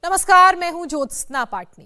नमस्कार, मैं हूं ज्योत्सना पाटनी।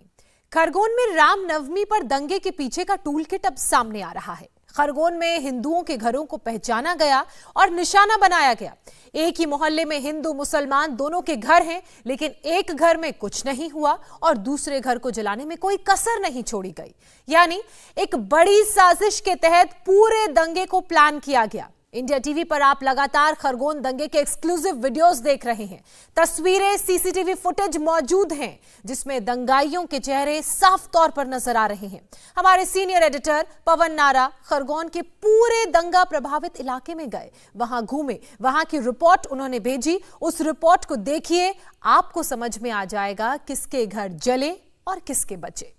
खरगोन में रामनवमी पर दंगे के पीछे का टूल किट अब सामने आ रहा है। खरगोन में हिंदुओं के घरों को पहचाना गया और निशाना बनाया गया। एक ही मोहल्ले में हिंदू मुसलमान दोनों के घर हैं, लेकिन एक घर में कुछ नहीं हुआ और दूसरे घर को जलाने में कोई कसर नहीं छोड़ी गई। यानी एक बड़ी साजिश के तहत पूरे दंगे को प्लान किया गया। इंडिया टीवी पर आप लगातार खरगोन दंगे के एक्सक्लूसिव वीडियोस देख रहे हैं। तस्वीरें, सीसीटीवी फुटेज मौजूद हैं, जिसमें दंगाइयों के चेहरे साफ तौर पर नजर आ रहे हैं। हमारे सीनियर एडिटर पवन नारा खरगोन के पूरे दंगा प्रभावित इलाके में गए, वहां घूमे, वहां की रिपोर्ट उन्होंने भेजी। उस रिपोर्ट को देखिए, आपको समझ में आ जाएगा किसके घर जले और किसके बचे।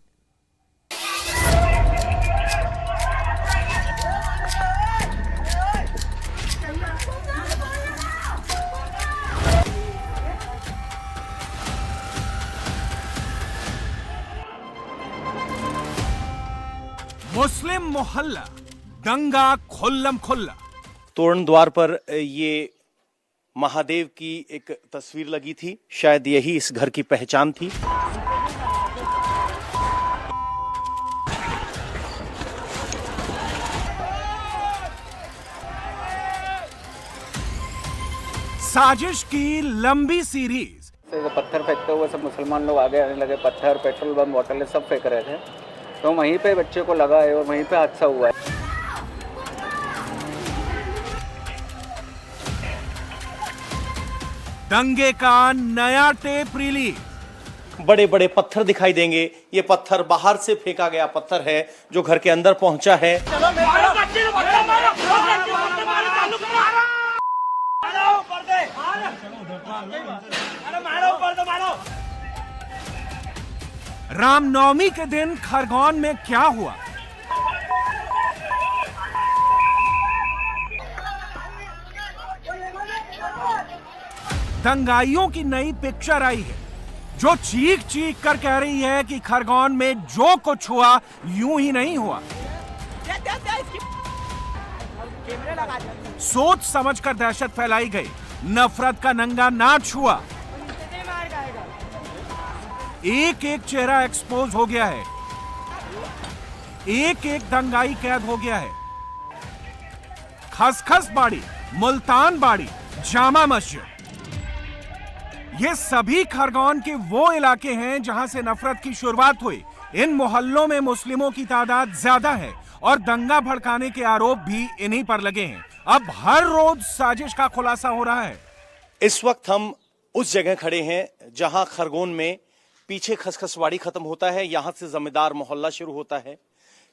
मुस्लिम मोहल्ला दंगा खुल्लम खुल्ला। तोरण द्वार पर ये महादेव की एक तस्वीर लगी थी, शायद यही इस घर की पहचान थी। साजिश की लंबी सीरीज। पत्थर फेंकते हुए सब मुसलमान लोग आगे आने लगे। पत्थर, पेट्रोल बम बोतलें सब फेंक रहे थे, तो वहीं पे बच्चे को लगा है और वहीं पे हादसा हुआ है। दंगे का नया टेप रिलीज। बड़े बड़े पत्थर दिखाई देंगे। ये पत्थर बाहर से फेंका गया पत्थर है जो घर के अंदर पहुंचा है। रामनवमी के दिन खरगोन में क्या हुआ? दंगाइयों की नई पिक्चर आई है जो चीख चीख कर कह रही है कि खरगोन में जो कुछ हुआ यूं ही नहीं हुआ। सोच समझकर दहशत फैलाई गई, नफरत का नंगा नाच हुआ। एक एक चेहरा एक्सपोज हो गया है, एक एक दंगाई कैद हो गया है। खसखस बाड़ी, मुल्तान बाड़ी, जामा मस्जिद, ये सभी खरगोन के वो इलाके हैं जहां से नफरत की शुरुआत हुई। इन मोहल्लों में मुस्लिमों की तादाद ज्यादा है और दंगा भड़काने के आरोप भी इन्हीं पर लगे हैं। अब हर रोज साजिश का खुलासा हो रहा है। इस वक्त हम उस जगह खड़े हैं जहां खरगोन में पीछे खसखसवाड़ी खत्म होता है, यहां से जमींदार मोहल्ला शुरू होता है।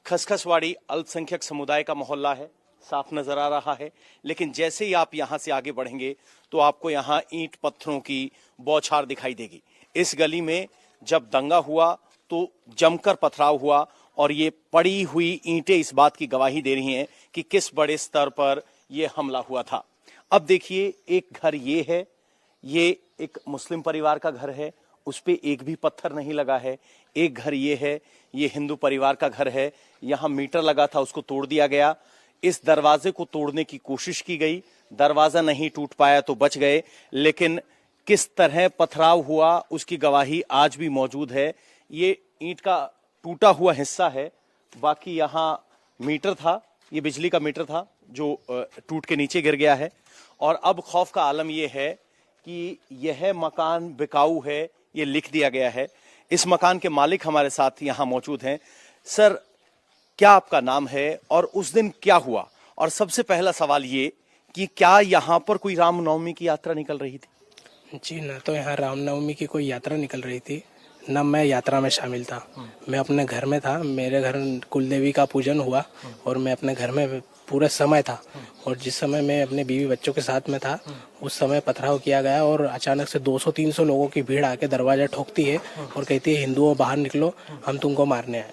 खसखसवाड़ी अल्पसंख्यक समुदाय का मोहल्ला है, साफ नजर आ रहा है। लेकिन जैसे ही आप यहां से आगे बढ़ेंगे तो आपको यहां ईंट पत्थरों की बौछार दिखाई देगी। इस गली में जब दंगा हुआ तो जमकर पथराव हुआ और ये पड़ी हुई ईंटें इस बात की गवाही दे रही हैं कि किस बड़े स्तर पर यह हमला हुआ था। अब देखिए, एक घर ये है, ये एक मुस्लिम परिवार का घर है, उस पे एक भी पत्थर नहीं लगा है। एक घर ये है, ये हिंदू परिवार का घर है, यहां मीटर लगा था, उसको तोड़ दिया गया। इस दरवाजे को तोड़ने की कोशिश की गई, दरवाजा नहीं टूट पाया तो बच गए, लेकिन किस तरह पथराव हुआ उसकी गवाही आज भी मौजूद है। ये ईंट का टूटा हुआ हिस्सा है, बाकी यहां मीटर था, ये बिजली का मीटर था जो टूट के नीचे गिर गया है। और अब खौफ का आलम यह है कि यह मकान बिकाऊ है, ये लिख दिया गया है। इस मकान के मालिक हमारे साथ यहां मौजूद हैं। सर, क्या आपका नाम है और उस दिन क्या हुआ? और सबसे पहला सवाल ये कि क्या यहां पर कोई रामनवमी की यात्रा निकल रही थी? जी, ना तो यहाँ रामनवमी की कोई यात्रा निकल रही थी, न मैं यात्रा में शामिल था। मैं अपने घर में था, मेरे घर कुलदेवी का पूजन हुआ और मैं अपने घर में पूरे समय था। और जिस समय मैं अपने बीवी बच्चों के साथ में था, उस समय पथराव किया गया और अचानक से 200-300 लोगों की भीड़ आके दरवाजा ठोकती है और कहती है, हिंदुओं बाहर निकलो, हम तुमको मारने आए।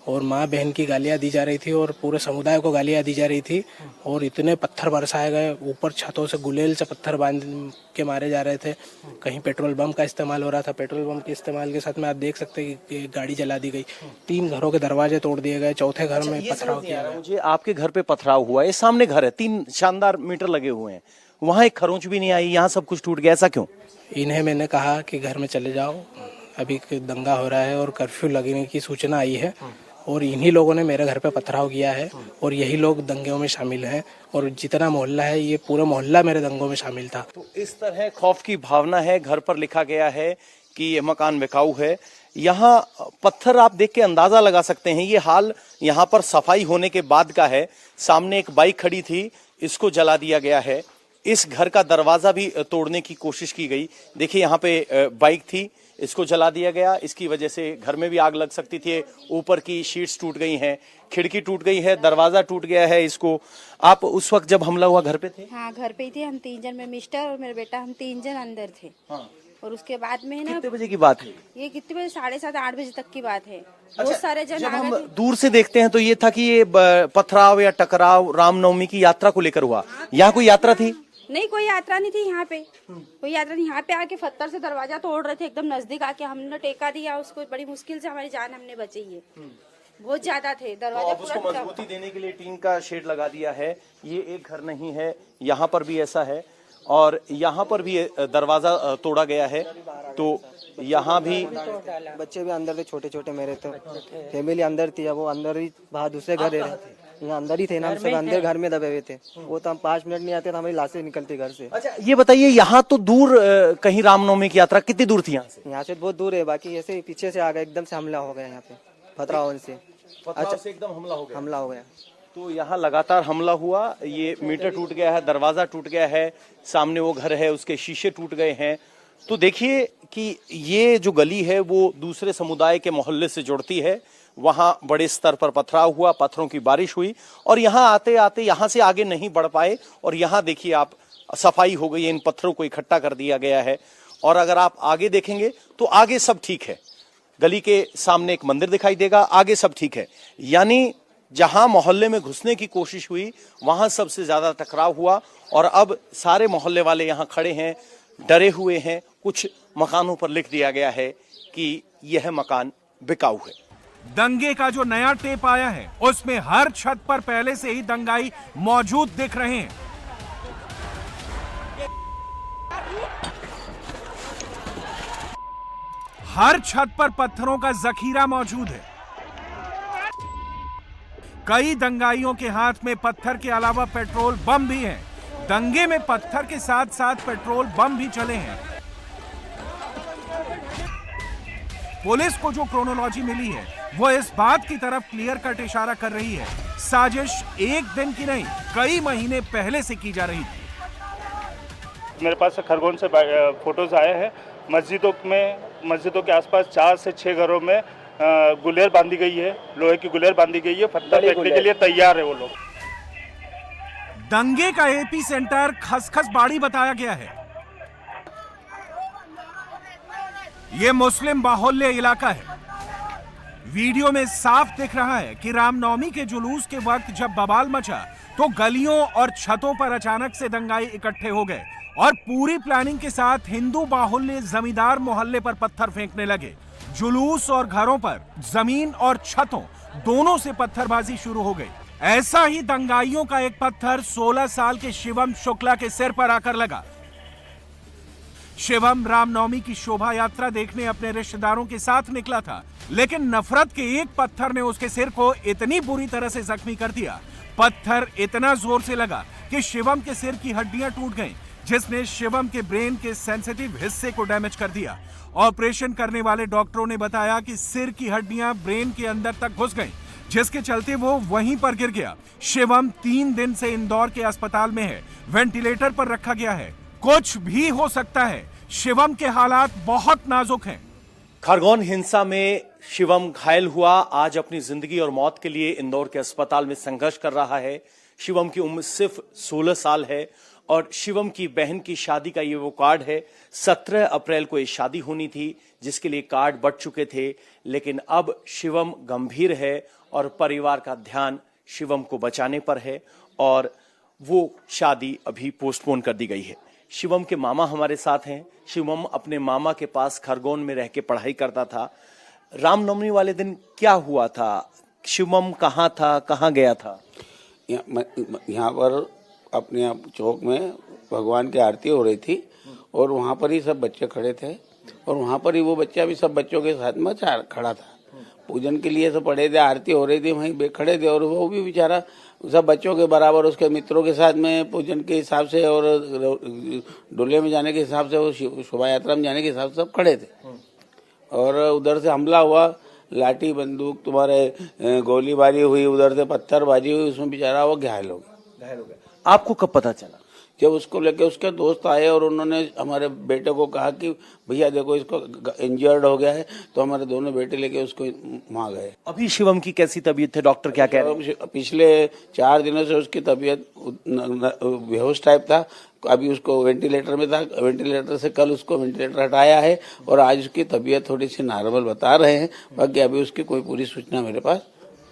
और माँ बहन की गालियाँ दी जा रही थी और पूरे समुदाय को गालियाँ दी जा रही थी और इतने पत्थर बरसाए गए, ऊपर छतों से गुलेल से पत्थर बांध के मारे जा रहे थे। कहीं पेट्रोल बम का इस्तेमाल हो रहा था। पेट्रोल बम के इस्तेमाल के साथ में आप देख सकते हैं कि गाड़ी जला दी गई, 3 घरों के दरवाजे तोड़ दिए गए, चौथे घर में पथराव किया गया। मुझे आपके घर पे पथराव हुआ, ये सामने घर है, 3 शानदार मीटर लगे हुए हैं, वहां एक खरोंच भी नहीं आई, यहाँ सब कुछ टूट गया, ऐसा क्यों? इन्हें मैंने कहा कि घर में चले जाओ, अभी दंगा हो रहा है और कर्फ्यू लगने की सूचना आई है और इन्हीं लोगों ने मेरे घर पे पथराव किया है और यही लोग दंगों में शामिल हैं और जितना मोहल्ला है ये पूरा मोहल्ला मेरे दंगों में शामिल था। तो इस तरह खौफ की भावना है। घर पर लिखा गया है कि ये मकान बिकाऊ है। यहाँ पत्थर आप देख के अंदाजा लगा सकते हैं, ये हाल यहाँ पर सफाई होने के बाद का है। सामने एक बाइक खड़ी थी, इसको जला दिया गया है। इस घर का दरवाजा भी तोड़ने की कोशिश की गई। देखिए यहाँ पे बाइक थी, इसको जला दिया गया। इसकी वजह से घर में भी आग लग सकती थी। ऊपर की शीट्स टूट गई हैं, खिड़की टूट गई है, दरवाजा टूट गया है। इसको आप उस वक्त जब हमला हुआ घर पे थे? हाँ, घर पे ही थे। हम 3 जन, मैं मिस्टर और मेरा बेटा, हम 3 जन अंदर थे। हाँ। और उसके बाद में ना, कितने बजे की बात है ये कितने बजे, 7:30 8 बजे तक की बात है। बहुत सारे जन जब आ हम गए थे। दूर से देखते हैं तो ये था कि ये पथराव या टकराव रामनवमी की यात्रा को लेकर हुआ। यहाँ कोई यात्रा थी? नहीं, कोई यात्रा नहीं थी यहाँ पे, कोई यात्रा नहीं। यहाँ पे आके पत्थर से दरवाजा तोड़ रहे थे, एकदम नजदीक आके हमने टेका दिया उसको। बड़ी मुश्किल से हमारी जान हमने बची है। बहुत ज्यादा थे दरवाजा। तो उसको मजबूती देने के लिए टीन का शेड लगा दिया है। ये एक घर नहीं है, यहाँ पर भी ऐसा है और यहाँ पर भी दरवाजा तोड़ा गया है। तो यहाँ भी बच्चे भी अंदर थे, छोटे छोटे मेरे तो फैमिली अंदर थी। वो अंदर ही बाहर दूसरे घर यहाँ अंदर ही थे ना, हम सब अंदर घर में दबे हुए थे। वो तो हम 5 मिनट नहीं आते तो हमारी लाशें निकलती घर से। अच्छा ये बताइए, यहाँ तो दूर कहीं रामनवमी की यात्रा कितनी दूर थी यहाँ से? यहाँ से बहुत दूर है, बाकी ऐसे पीछे से आ गए, एकदम से हमला हो गया यहाँ पे पथराव से। अच्छा से एकदम हमला हो गया? हमला हो गया। तो यहाँ लगातार हमला हुआ। ये मीटर टूट गया है, दरवाजा टूट गया है, सामने वो घर है उसके शीशे टूट गए हैं। तो देखिए कि ये जो गली है वो दूसरे समुदाय के मोहल्ले से जुड़ती है। वहां बड़े स्तर पर पथराव हुआ, पत्थरों की बारिश हुई और यहाँ आते आते यहाँ से आगे नहीं बढ़ पाए। और यहाँ देखिए आप, सफाई हो गई है, इन पत्थरों को इकट्ठा कर दिया गया है। और अगर आप आगे देखेंगे तो आगे सब ठीक है। गली के सामने एक मंदिर दिखाई देगा, आगे सब ठीक है। यानी जहां मोहल्ले में घुसने की कोशिश हुई वहां सबसे ज्यादा टकराव हुआ और अब सारे मोहल्ले वाले यहाँ खड़े हैं, डरे हुए हैं। कुछ मकानों पर लिख दिया गया है कि यह मकान बिकाऊ है। दंगे का जो नया टेप आया है उसमें हर छत पर पहले से ही दंगाई मौजूद दिख रहे हैं। हर छत पर पत्थरों का जखीरा मौजूद है। कई दंगाइयों के हाथ में पत्थर के अलावा पेट्रोल बम भी हैं। दंगे में पत्थर के साथ साथ पेट्रोल बम भी चले हैं। पुलिस को जो क्रोनोलॉजी मिली है वो इस बात की तरफ क्लियर कट इशारा कर रही है, साजिश एक दिन की नहीं, कई महीने पहले से की जा रही थी। मेरे पास खरगोन से फोटोज आए हैं। मस्जिदों के आसपास 4 से 6 घरों में गुलेर बांधी गई है, लोहे की गुलेर बांधी गई है, पत्थर फेंकने के लिए तैयार है वो लोग। दंगे का एपी सेंटर खसखस बाड़ी बताया गया है। यह मुस्लिम बाहुल्य इलाका है। वीडियो में साफ दिख रहा है कि रामनवमी के जुलूस के वक्त जब बवाल मचा तो गलियों और छतों पर अचानक से दंगाई इकट्ठे हो गए और पूरी प्लानिंग के साथ हिंदू बाहुल्य जमींदार मोहल्ले पर पत्थर फेंकने लगे। जुलूस और घरों पर जमीन और छतों दोनों से पत्थरबाजी शुरू हो गई। ऐसा ही दंगाइयों का एक पत्थर 16 साल के शिवम शुक्ला के सिर पर आकर लगा। शिवम रामनवमी की शोभा यात्रा देखने अपने रिश्तेदारों के साथ निकला था, लेकिन नफरत के एक पत्थर ने उसके सिर को इतनी बुरी तरह से जख्मी कर दिया। पत्थर इतना जोर से लगा कि शिवम के सिर की हड्डियां टूट गईं, जिसने शिवम के ब्रेन के सेंसिटिव हिस्से को डैमेज कर दिया। ऑपरेशन करने वाले डॉक्टरों ने बताया कि सिर की हड्डियां ब्रेन के अंदर तक घुस गईं, जिसके चलते वो वहीं पर गिर गया। शिवम 3 दिन से इंदौर के अस्पताल में है, वेंटिलेटर पर रखा गया है। कुछ भी हो सकता है, शिवम के हालात बहुत नाजुक हैं। खरगोन हिंसा में शिवम घायल हुआ, आज अपनी जिंदगी और मौत के लिए इंदौर के अस्पताल में संघर्ष कर रहा है। शिवम की उम्र सिर्फ 16 साल है और शिवम की बहन की शादी का ये वो कार्ड है। 17 अप्रैल को ये शादी होनी थी जिसके लिए कार्ड बट चुके थे, लेकिन अब शिवम गंभीर है और परिवार का ध्यान शिवम को बचाने पर है और वो शादी अभी पोस्टपोन कर दी गई है। शिवम के मामा हमारे साथ हैं। शिवम अपने मामा के पास खरगोन में रह के पढ़ाई करता था। रामनवमी वाले दिन क्या हुआ था? शिवम कहाँ था, कहाँ गया था? यहाँ पर अपने आप चौक में भगवान की आरती हो रही थी और वहाँ पर ही सब बच्चे खड़े थे और वहाँ पर ही वो बच्चा भी सब बच्चों के साथ में खड़ा था। पूजन के लिए सब पड़े थे, आरती हो रही थी, वहीं खड़े थे और वो भी बेचारा सब बच्चों के बराबर उसके मित्रों के साथ में पूजन के हिसाब से और डोले में जाने के हिसाब से, वो शोभा यात्रा में जाने के हिसाब से सब खड़े थे। और उधर से हमला हुआ, लाठी बंदूक तुम्हारे गोलीबारी हुई, उधर से पत्थरबाजी हुई, उसमें बेचारा वो घायल हो गया। आपको कब पता चला? जब उसको लेके उसके दोस्त आए और उन्होंने हमारे बेटे को कहा कि भैया देखो इसको इंजर्ड हो गया है, तो हमारे दोनों बेटे लेके उसको वहाँ गए। अभी शिवम की कैसी तबीयत है? डॉक्टर क्या कह रहे हैं? पिछले 4 दिनों से उसकी तबीयत बेहोश टाइप था। अभी उसको वेंटिलेटर में था, वेंटिलेटर से कल उसको वेंटिलेटर हटाया है और आज उसकी तबीयत थोड़ी सी नॉर्मल बता रहे हैं। बाकी अभी उसकी कोई पूरी सूचना मेरे पास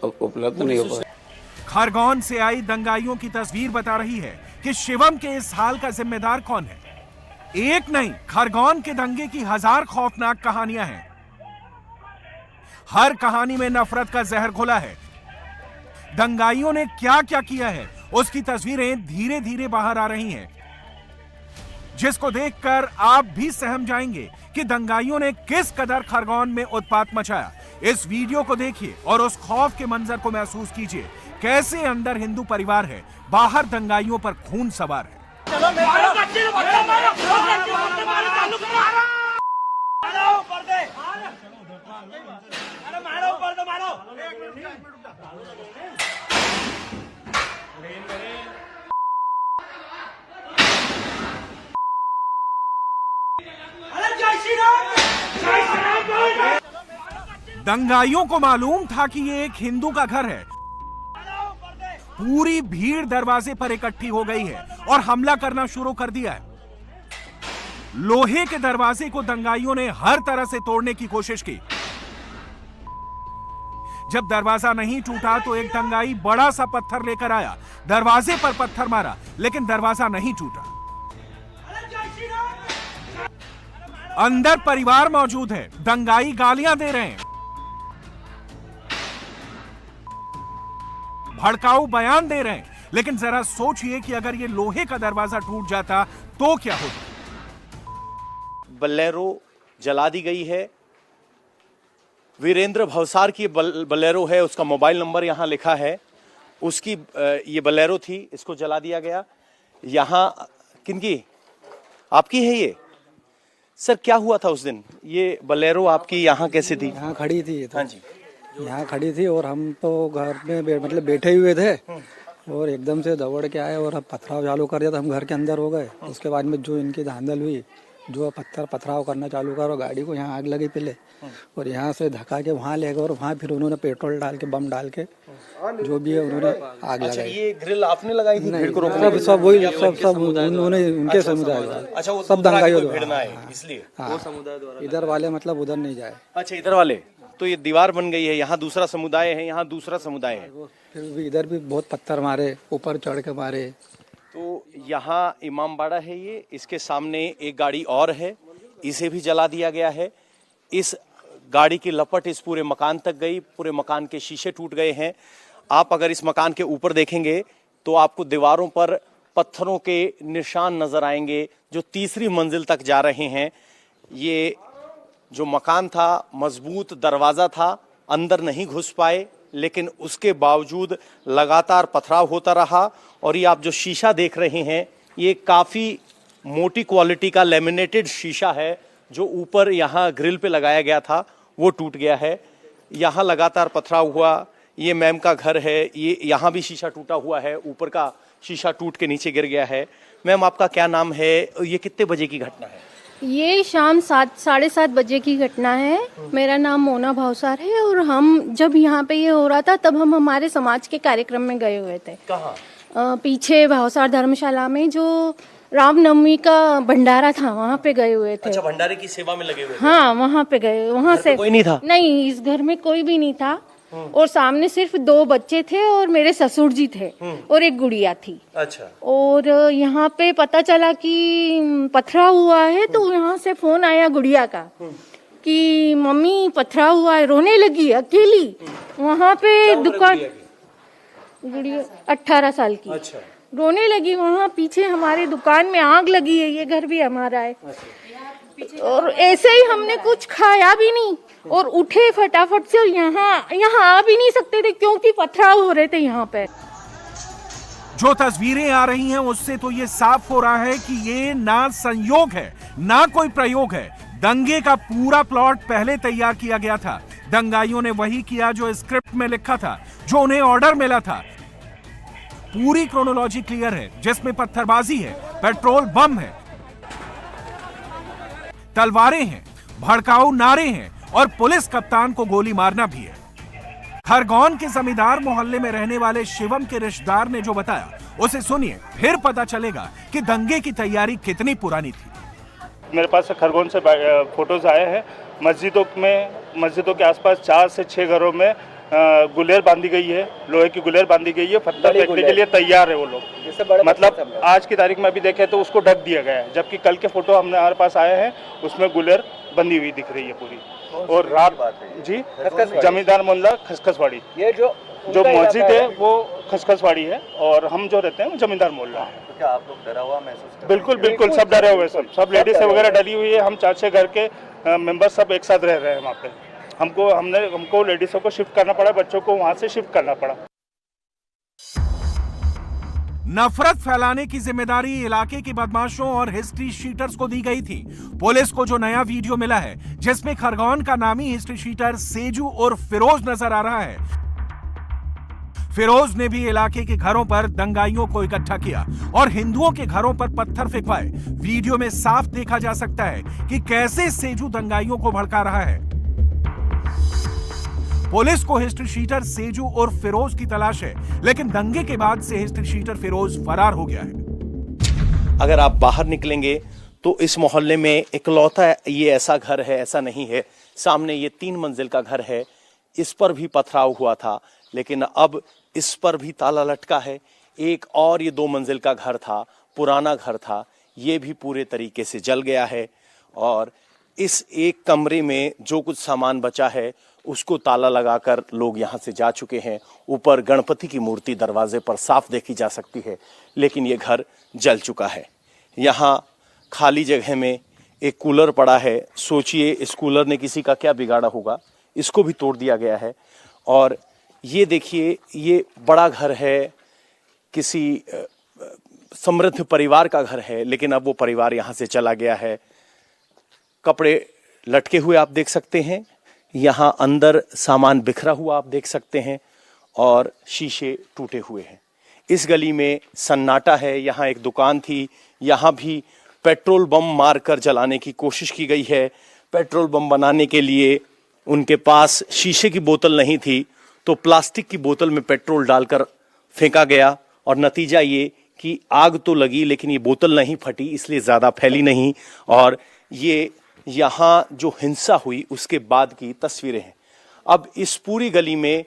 उपलब्ध नहीं हो पाई। खरगोन से आई दंगाइयों की तस्वीर बता रही है कि शिवम के इस हाल का जिम्मेदार कौन है। एक नहीं, खरगोन के दंगे की 1000 खौफनाक कहानियां हैं। हर कहानी में नफरत का जहर घुला है। दंगाइयों ने क्या क्या किया है उसकी तस्वीरें धीरे धीरे बाहर आ रही हैं, जिसको देखकर आप भी सहम जाएंगे कि दंगाइयों ने किस कदर खरगोन में उत्पात मचाया। इस वीडियो को देखिए और उस खौफ के मंजर को महसूस कीजिए, कैसे अंदर हिंदू परिवार है, बाहर दंगाइयों पर खून सवार है। दंगाइयों को मालूम था कि ये एक हिंदू का घर है। पूरी भीड़ दरवाजे पर इकट्ठी हो गई है और हमला करना शुरू कर दिया है। लोहे के दरवाजे को दंगाइयों ने हर तरह से तोड़ने की कोशिश की। जब दरवाजा नहीं टूटा तो एक दंगाई बड़ा सा पत्थर लेकर आया, दरवाजे पर पत्थर मारा, लेकिन दरवाजा नहीं टूटा। अंदर परिवार मौजूद है, दंगाई गालियां दे रहे हैं, भड़काऊ बयान दे रहे हैं, लेकिन जरा सोचिए कि अगर ये लोहे का दरवाजा टूट जाता तो क्या होता। बलेरो जला दी गई है। वीरेंद्र भवसार की बलेरो है, उसका मोबाइल नंबर यहां लिखा है। उसकी ये बलेरो थी, इसको जला दिया गया। यहां किनकी? आपकी है ये? सर क्या हुआ था उस दिन? ये बलेरो आपकी यहाँ कैसे थी? यहाँ खड़ी थी ये तो। हाँ जी, यहाँ खड़ी थी और हम तो घर में मतलब बैठे हुए थे और एकदम से दौड़ के आए और पथराव चालू कर दिया तो हम घर के अंदर हो गए। उसके बाद में जो इनकी धांधल हुई, जो पथराव करना चालू करो, गाड़ी को यहाँ आग लगी पहले और यहाँ से धक्का के वहाँ ले गए और वहाँ फिर उन्होंने पेट्रोल डाल के, बम डाल के जो भी है उन्होंने आग लगाई। ये ग्रिल आपने लगाई थी? नहीं, सब वही सब उन्होंने उनके समुदाय, अच्छा, सब दंगाइयों इसलिए इधर वाले मतलब उधर नहीं जाए। अच्छा, इधर वाले तो ये दीवार बन गई है, यहाँ दूसरा समुदाय है, यहाँ दूसरा समुदाय है। फिर भी इधर भी बहुत पत्थर मारे, ऊपर चढ़ के मारे। तो यहाँ इमामबाड़ा है ये, इसके सामने एक गाड़ी और है, इसे भी जला दिया गया है। इस गाड़ी की लपट इस पूरे मकान तक गई, पूरे मकान के शीशे टूट गए हैं। आप अगर इस मकान के ऊपर देखेंगे तो आपको दीवारों पर पत्थरों के निशान नजर आएंगे जो तीसरी मंजिल तक जा रहे हैं। ये जो मकान था, मजबूत दरवाजा था, अंदर नहीं घुस पाए, लेकिन उसके बावजूद लगातार पथराव होता रहा। और ये आप जो शीशा देख रहे हैं, ये काफ़ी मोटी क्वालिटी का लेमिनेटेड शीशा है जो ऊपर यहाँ ग्रिल पे लगाया गया था, वो टूट गया है। यहाँ लगातार पथराव हुआ। ये मैम का घर है, ये यहाँ भी शीशा टूटा हुआ है, ऊपर का शीशा टूट के नीचे गिर गया है। मैम आपका क्या नाम है? ये कितने बजे की घटना है? ये शाम 7-7:30 बजे की घटना है। मेरा नाम मोना भावसार है और हम जब यहाँ पे ये हो रहा था तब हम हमारे समाज के कार्यक्रम में गए हुए थे। कहाँ? पीछे भावसार धर्मशाला में जो रामनवमी का भंडारा था वहाँ पे गए हुए थे। अच्छा, भंडारे की सेवा में लगे हुए थे। हाँ, वहाँ पे गए, वहाँ से कोई नहीं था? नहीं, इस घर में कोई भी नहीं था और सामने सिर्फ 2 बच्चे थे और मेरे ससुर जी थे और एक गुड़िया थी। अच्छा। और यहाँ पे पता चला कि पथराव हुआ है, तो यहाँ से फोन आया गुड़िया का कि मम्मी पथराव हुआ है, रोने लगी अकेली। वहाँ पे दुकान, गुड़िया 18 साल की। अच्छा। रोने लगी। वहाँ पीछे हमारे दुकान में आग लगी है, ये घर भी हमारा है। और ऐसे ही हमने कुछ खाया भी नहीं और उठे फटाफट से, यहाँ आ भी नहीं सकते थे क्योंकि पथराव हो रहे थे यहाँ पे। जो तस्वीरें आ रही हैं उससे तो ये साफ हो रहा है कि ये ना संयोग है ना कोई प्रयोग है। दंगे का पूरा प्लॉट पहले तैयार किया गया था। दंगाइयों ने वही किया जो स्क्रिप्ट में लिखा था, जो उन्हें ऑर्डर मिला था। पूरी क्रोनोलॉजी क्लियर है, जिसमें पत्थरबाजी है, पेट्रोल बम है, तलवारें हैं, भड़काऊ नारे हैं और पुलिस कप्तान को गोली मारना भी है। खरगोन के जमींदार मोहल्ले में रहने वाले शिवम के रिश्तेदार ने जो बताया उसे सुनिए, फिर पता चलेगा कि दंगे की तैयारी कितनी पुरानी थी। मेरे पास खरगोन से फोटोज आए हैं। मस्जिदों के आसपास 4 से 6 घरों में गुलेर बांधी गई है, लोहे की गुलेर बांधी गई है, पत्थर फेंकने के लिए तैयार है वो लोग। मतलब आज की तारीख में अभी देखें तो उसको ढक दिया गया है, जबकि कल के फोटो हमारे पास आए हैं, उसमें गुलेर बंधी हुई दिख रही है पूरी। और रात जी जमींदार मोहल्ला खसखसवाड़ी, ये जो मस्जिद है वो खसखसवाड़ी है और हम जो रहते हैं वो जमींदार मोहल्ला है। तो क्या आप लोग डरा हुआ महसूस? बिल्कुल सब डरे हुए, सब लेडीज वगैरह डरी हुई है। हम 4-6 घर के मेंबर सब एक साथ रह रहे हैं वहाँ पे। हमको लेडीजों को शिफ्ट करना पड़ा, बच्चों को वहां से शिफ्ट करना पड़ा। नफरत फैलाने की जिम्मेदारी इलाके के बदमाशों और हिस्ट्री शीटर्स को दी गई थी। पुलिस को जो नया वीडियो मिला है, जिसमें खरगोन का नामी हिस्ट्री शीटर सेजू और फिरोज नजर आ रहा है। फिरोज ने भी इलाके के घरों पर दंगाइयों को इकट्ठा किया और हिंदुओं के घरों पर पत्थर फेंकवाए। वीडियो में साफ देखा जा सकता है कि कैसे सेजू दंगाइयों को भड़का रहा है। पुलिस को हिस्ट्री शीटर सेजू और फिरोज की तलाश है, लेकिन दंगे के बाद से हिस्ट्री शीटर फिरोज फरार हो गया है। अगर आप बाहर निकलेंगे तो इस मोहल्ले में इकलौता ये ऐसा घर है, ऐसा नहीं है। सामने ये 3 मंजिल का घर है, इस पर भी पथराव हुआ था, लेकिन अब इस पर भी ताला लटका है। एक और ये 2 मंजिल का घर था, पुराना घर था, ये भी पूरे तरीके से जल गया है। और इस एक कमरे में जो कुछ सामान बचा है उसको ताला लगाकर लोग यहाँ से जा चुके हैं। ऊपर गणपति की मूर्ति दरवाजे पर साफ देखी जा सकती है, लेकिन ये घर जल चुका है। यहाँ खाली जगह में एक कूलर पड़ा है। सोचिए इस कूलर ने किसी का क्या बिगाड़ा होगा, इसको भी तोड़ दिया गया है। और ये देखिए, ये बड़ा घर है, किसी समृद्ध परिवार का घर है, लेकिन अब वो परिवार यहाँ से चला गया है। कपड़े लटके हुए आप देख सकते हैं, यहाँ अंदर सामान बिखरा हुआ आप देख सकते हैं और शीशे टूटे हुए हैं। इस गली में सन्नाटा है। यहाँ एक दुकान थी, यहाँ भी पेट्रोल बम मारकर जलाने की कोशिश की गई है। पेट्रोल बम बनाने के लिए उनके पास शीशे की बोतल नहीं थी, तो प्लास्टिक की बोतल में पेट्रोल डालकर फेंका गया और नतीजा ये कि आग तो लगी, लेकिन ये बोतल नहीं फटी, इसलिए ज़्यादा फैली नहीं। और ये यहाँ जो हिंसा हुई उसके बाद की तस्वीरें हैं। अब इस पूरी गली में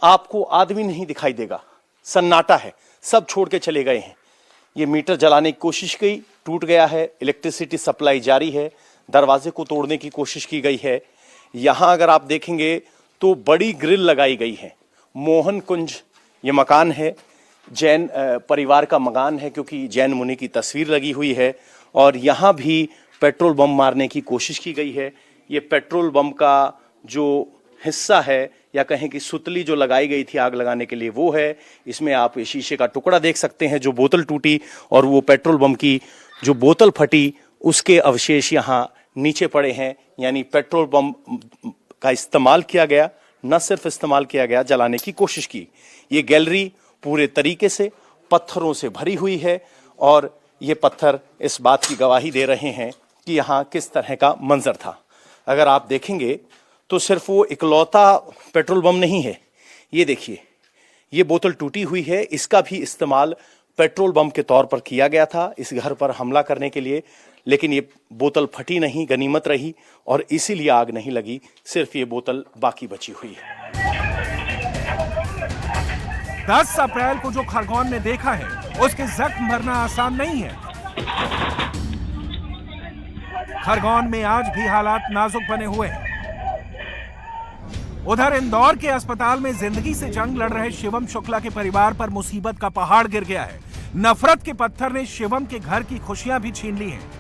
आपको आदमी नहीं दिखाई देगा, सन्नाटा है, सब छोड़ के चले गए हैं। ये मीटर जलाने की कोशिश की, टूट गया है। इलेक्ट्रिसिटी सप्लाई जारी है, दरवाजे को तोड़ने की कोशिश की गई है। यहाँ अगर आप देखेंगे तो बड़ी ग्रिल लगाई गई है। मोहन कुंज ये मकान है, जैन परिवार का मकान है, क्योंकि जैन मुनि की तस्वीर लगी हुई है। और यहाँ भी पेट्रोल बम मारने की कोशिश की गई है। ये पेट्रोल बम का जो हिस्सा है, या कहें कि सुतली जो लगाई गई थी आग लगाने के लिए, वो है। इसमें आप शीशे का टुकड़ा देख सकते हैं, जो बोतल टूटी और वो पेट्रोल बम की जो बोतल फटी उसके अवशेष यहाँ नीचे पड़े हैं। यानी पेट्रोल बम का इस्तेमाल किया गया, न सिर्फ इस्तेमाल किया गया, जलाने की कोशिश की। ये गैलरी पूरे तरीके से पत्थरों से भरी हुई है और ये पत्थर इस बात की गवाही दे रहे हैं कि यहाँ किस तरह का मंजर था। अगर आप देखेंगे तो सिर्फ वो इकलौता पेट्रोल बम नहीं है। ये देखिए, ये बोतल टूटी हुई है, इसका भी इस्तेमाल पेट्रोल बम के तौर पर किया गया था इस घर पर हमला करने के लिए, लेकिन ये बोतल फटी नहीं, गनीमत रही और इसीलिए आग नहीं लगी, सिर्फ ये बोतल बाकी बची हुई है। 10 अप्रैल को जो खरगोन ने देखा है उसके जख्म भरना आसान नहीं है। खरगोन में आज भी हालात नाजुक बने हुए हैं। उधर इंदौर के अस्पताल में जिंदगी से जंग लड़ रहे शिवम शुक्ला के परिवार पर मुसीबत का पहाड़ गिर गया है। नफरत के पत्थर ने शिवम के घर की खुशियां भी छीन ली हैं।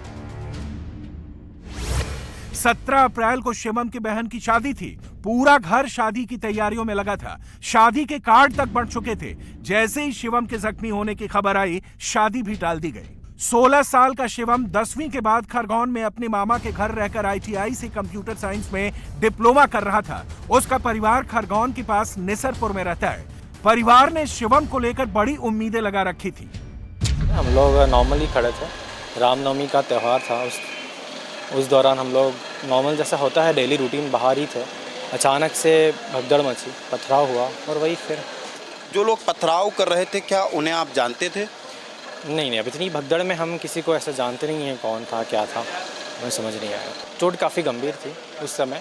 17 अप्रैल को शिवम की बहन की शादी थी। पूरा घर शादी की तैयारियों में लगा था। शादी के कार्ड तक बन चुके थे। जैसे ही शिवम के जख्मी होने की खबर आई, शादी भी टाल दी गई। 16 साल का शिवम 10वीं के बाद खरगोन में अपने मामा के घर रहकर ITI से कंप्यूटर साइंस में डिप्लोमा कर रहा था। उसका परिवार खरगोन के पास निसरपुर में रहता है। परिवार ने शिवम को लेकर बड़ी उम्मीदें लगा रखी थी। हम लोग नॉर्मली खड़े थे, रामनवमी का त्यौहार था, उस दौरान हम लोग नॉर्मल जैसा होता है डेली रूटीन बाहर ही थे। अचानक से भगदड़ मची, पथराव हुआ और वही फिर। जो लोग पथराव कर रहे थे क्या उन्हें आप जानते थे? नहीं, अब इतनी भगदड़ में हम किसी को ऐसा जानते नहीं हैं कौन था क्या था, हमें समझ नहीं आया। चोट काफ़ी गंभीर थी उस समय।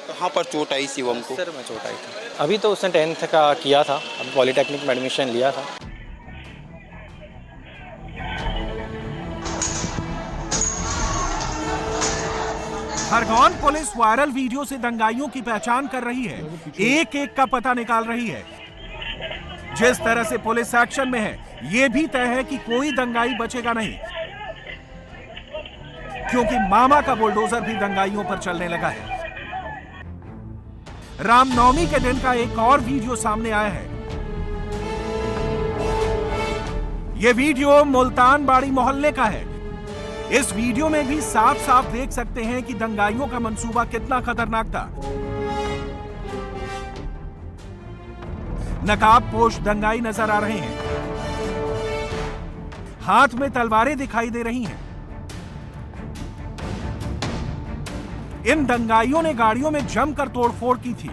कहाँ पर चोट आई शिवम को? सर में चोट आई थी। अभी तो उसने 10th का किया था, अभी पॉलीटेक्निक में एडमिशन लिया था। खरगोन पुलिस वायरल वीडियो से दंगाइयों की पहचान कर रही है, एक एक का पता निकाल रही है। जिस तरह से पुलिस एक्शन में है, यह भी तय है कि कोई दंगाई बचेगा नहीं, क्योंकि मामा का बुलडोजर भी दंगाइयों पर चलने लगा है। रामनवमी के दिन का एक और वीडियो सामने आया है। यह वीडियो मुल्तान बाड़ी मोहल्ले का है। इस वीडियो में भी साफ साफ देख सकते हैं कि दंगाइयों का मंसूबा कितना खतरनाक था। नकाबपोश दंगाई नजर आ रहे हैं, हाथ में तलवारें दिखाई दे रही हैं। इन दंगाइयों ने गाड़ियों में जमकर तोड़फोड़ की थी।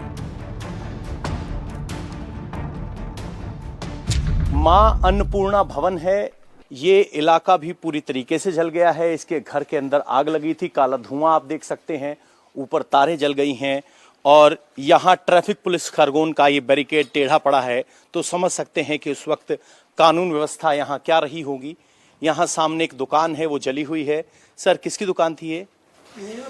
मां अन्नपूर्णा भवन है, ये इलाका भी पूरी तरीके से जल गया है। इसके घर के अंदर आग लगी थी, काला धुआं आप देख सकते हैं, ऊपर तारें जल गई हैं और यहाँ ट्रैफिक पुलिस खरगोन का ये बैरिकेड टेढ़ा पड़ा है, तो समझ सकते हैं कि उस वक्त कानून व्यवस्था यहाँ क्या रही होगी। यहाँ सामने एक दुकान है, वो जली हुई है। सर, किसकी दुकान थी ये?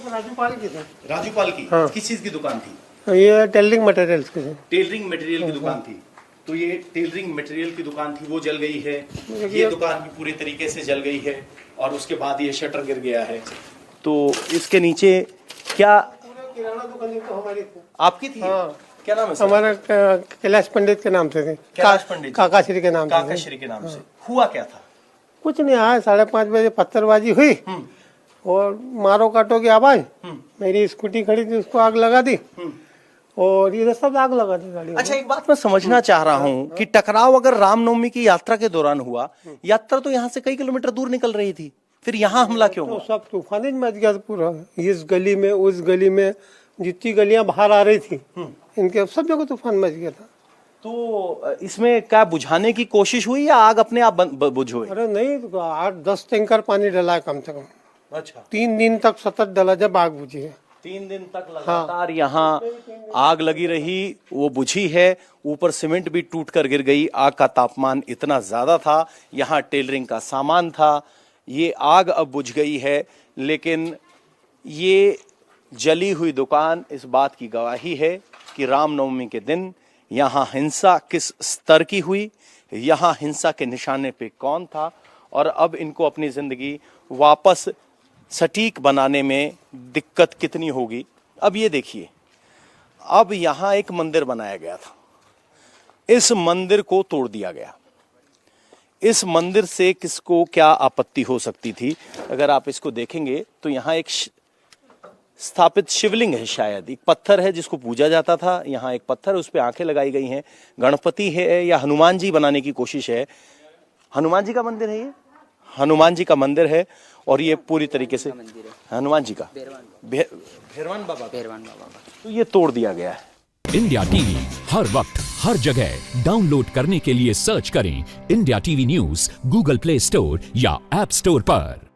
राजूपाल की थी। राजूपाल की? हाँ। किस चीज की दुकान थी? ये टेलरिंग मटेरियल्स की थी। टेलरिंग मटेरियल की दुकान थी। तो ये टेलरिंग मटेरियल की दुकान थी, वो जल गई है। ये दुकान भी पूरी तरीके से जल गई है और उसके बाद ये शटर गिर गया है। तो इसके नीचे क्या किराना दुकान तो हमारी थी। आपकी थी? हाँ। क्या नाम है सर? हमारा कैलाश पंडित के नाम से थे। कैलाश पंडित? काकाश्री के नाम से। काकाश्री के नाम से। हुआ क्या था? कुछ नहीं, आया 5:30 बजे पत्थरबाजी हुई और मारो काटो की आवाज। मेरी स्कूटी खड़ी थी, उसको आग लगा दी और इधर सब आग लगा दी गाड़ी। अच्छा, एक बात मैं समझना चाह रहा हूँ कि टकराव अगर रामनवमी की यात्रा के दौरान हुआ, यात्रा तो यहाँ से कई किलोमीटर दूर निकल रही थी, फिर यहाँ हमला क्यों हुआ? तो सब तूफान ही मच गया पूरा, इस गली में उस गली में, जितनी गलियां बाहर आ रही थी इनके सब जगह तूफान मच गया था। तो इसमें क्या बुझाने की कोशिश हुई या आग अपने आप बुझ गई? अरे नहीं, 8-10 टैंकर पानी डला है कम से कम। अच्छा, 3 दिन तक सतत डला जब आग बुझी है। 3 दिन तक लगातार यहाँ आग लगी रही, वो बुझी है। ऊपर सीमेंट भी टूट कर गिर गई। आग का तापमान इतना ज्यादा था, यहाँ टेलरिंग का सामान था। ये आग अब बुझ गई है, लेकिन ये जली हुई दुकान इस बात की गवाही है कि रामनवमी के दिन यहाँ हिंसा किस स्तर की हुई, यहाँ हिंसा के निशाने पे कौन था और अब इनको अपनी जिंदगी वापस सटीक बनाने में दिक्कत कितनी होगी। अब ये देखिए, अब यहाँ एक मंदिर बनाया गया था, इस मंदिर को तोड़ दिया गया। इस मंदिर से किसको क्या आपत्ति हो सकती थी? अगर आप इसको देखेंगे तो यहाँ एक स्थापित शिवलिंग है, शायद एक पत्थर है जिसको पूजा जाता था। यहाँ एक पत्थर, उस पे आंखें लगाई गई हैं। गणपति है या हनुमान जी बनाने की कोशिश है। हनुमान जी का मंदिर है, ये हनुमान जी का मंदिर है और ये पूरी तरीके से हनुमान जी का भैरवान बाबा। तो ये तोड़ दिया गया है। इंडिया टीवी हर वक्त हर जगह डाउनलोड करने के लिए सर्च करें India TV news Google play store या ऐप स्टोर पर।